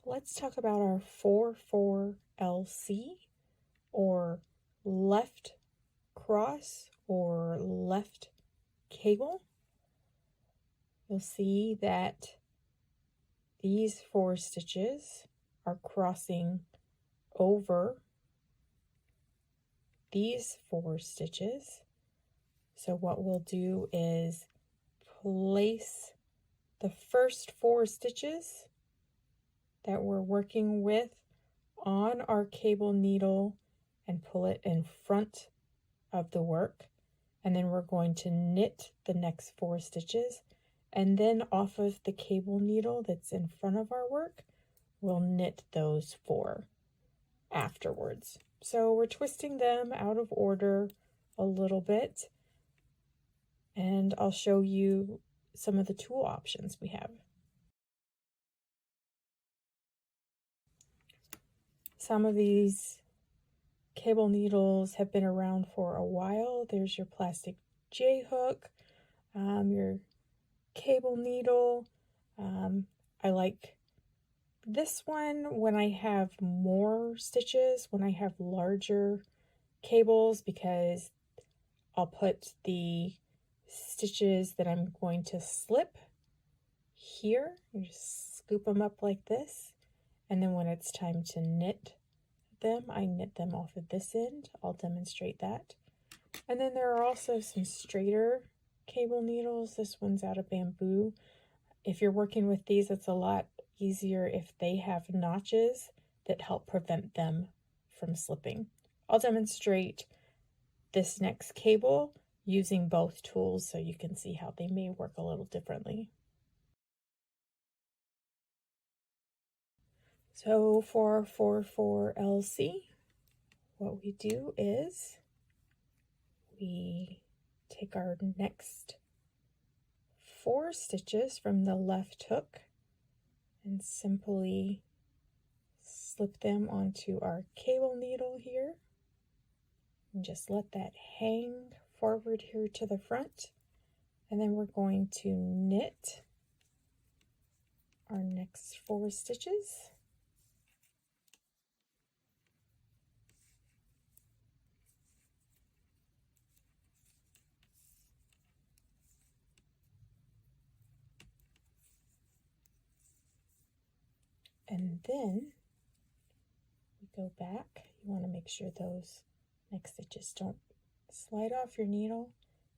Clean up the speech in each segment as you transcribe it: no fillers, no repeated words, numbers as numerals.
let's talk about our 4-4 LC, or left cross or left cable. You'll see that these 4 stitches are crossing over these 4 stitches. So what we'll do is place the first 4 stitches that we're working with on our cable needle and pull it in front of the work, and then we're going to knit the next 4 stitches, and then off of the cable needle that's in front of our work, we'll knit those 4 afterwards. So we're twisting them out of order a little bit, and I'll show you some of the tool options we have. Some of these cable needles have been around for a while. There's your plastic J-hook, your cable needle. I like this one when I have more stitches, when I have larger cables, because I'll put the stitches that I'm going to slip here. You just scoop them up like this, and then when it's time to knit them, I knit them off of this end. I'll demonstrate that. And then there are also some straighter cable needles. This one's out of bamboo. If you're working with these, it's a lot easier if they have notches that help prevent them from slipping. I'll demonstrate this next cable using both tools so you can see how they may work a little differently. So for 4-4 LC, what we do is we take our next 4 stitches from the left hook and simply slip them onto our cable needle here, and just let that hang forward here to the front, and then we're going to knit our next 4 stitches. And then we go back. You want to make sure those next stitches don't slide off your needle,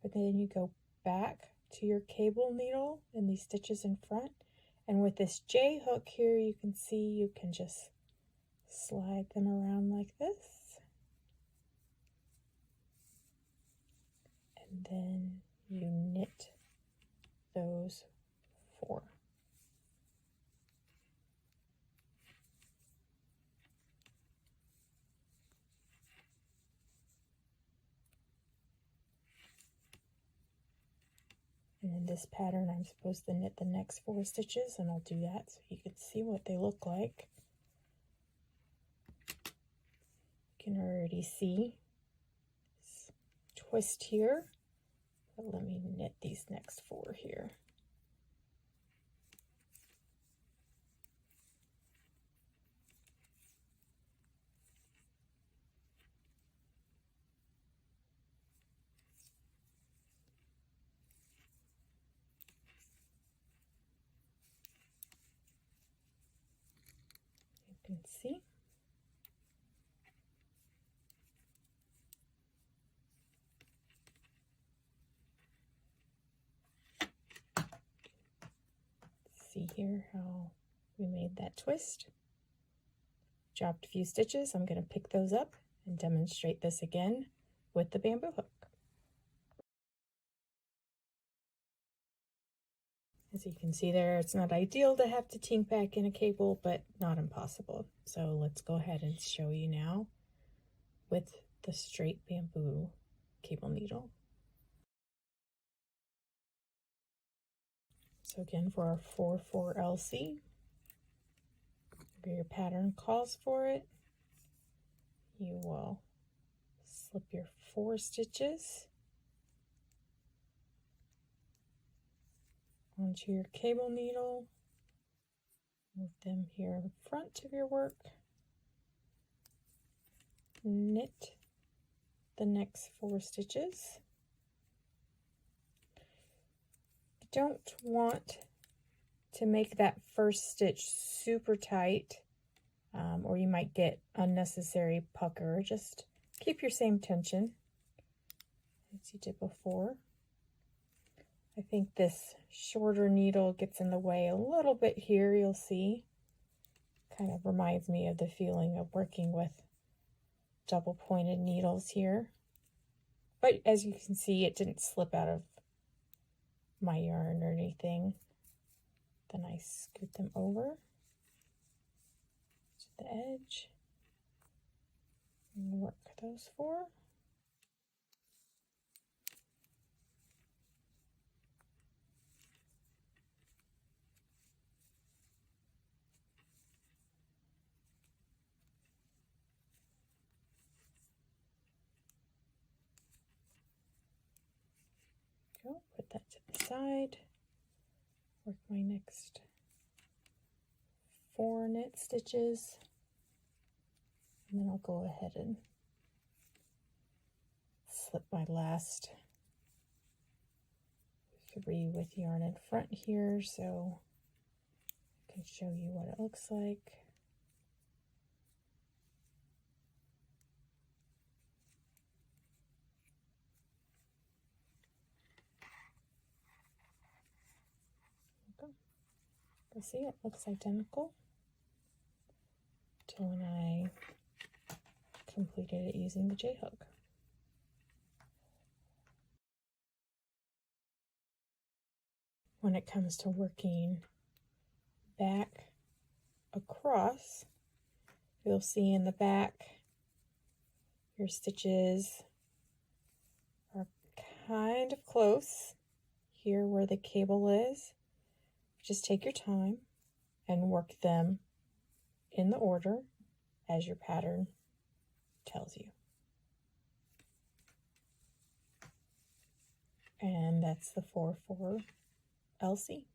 but then you go back to your cable needle and these stitches in front, and with this J hook here, you can see you can just slide them around like this, and then you knit those 4. And in this pattern, I'm supposed to knit the next 4 stitches, and I'll do that so you can see what they look like. You can already see this twist here, but let me knit these next 4 here. You can see. See here how we made that twist. Dropped a few stitches. I'm going to pick those up and demonstrate this again with the bamboo hook. As you can see there, it's not ideal to have to tink back in a cable, but not impossible. So let's go ahead and show you now with the straight bamboo cable needle. So again, for our 4-4 LC, your pattern calls for it. You will slip your 4 stitches onto your cable needle, Move them here in front of your work. Knit the next 4 stitches. You don't want to make that first stitch super tight, or you might get unnecessary pucker. Just keep your same tension as you did before. I think this shorter needle gets in the way a little bit here, you'll see. Kind of reminds me of the feeling of working with double pointed needles here. But as you can see, it didn't slip out of my yarn or anything. Then I scoot them over to the edge and work those 4. Go, put that to the side. Work my next 4 knit stitches, and then I'll go ahead and slip my last 3 with yarn in front here so I can show you what it looks like. You'll see it looks identical to when I completed it using the J-hook. When it comes to working back across, you'll see in the back your stitches are kind of close here where the cable is. Just take your time and work them in the order as your pattern tells you. And that's the 4/4 LC.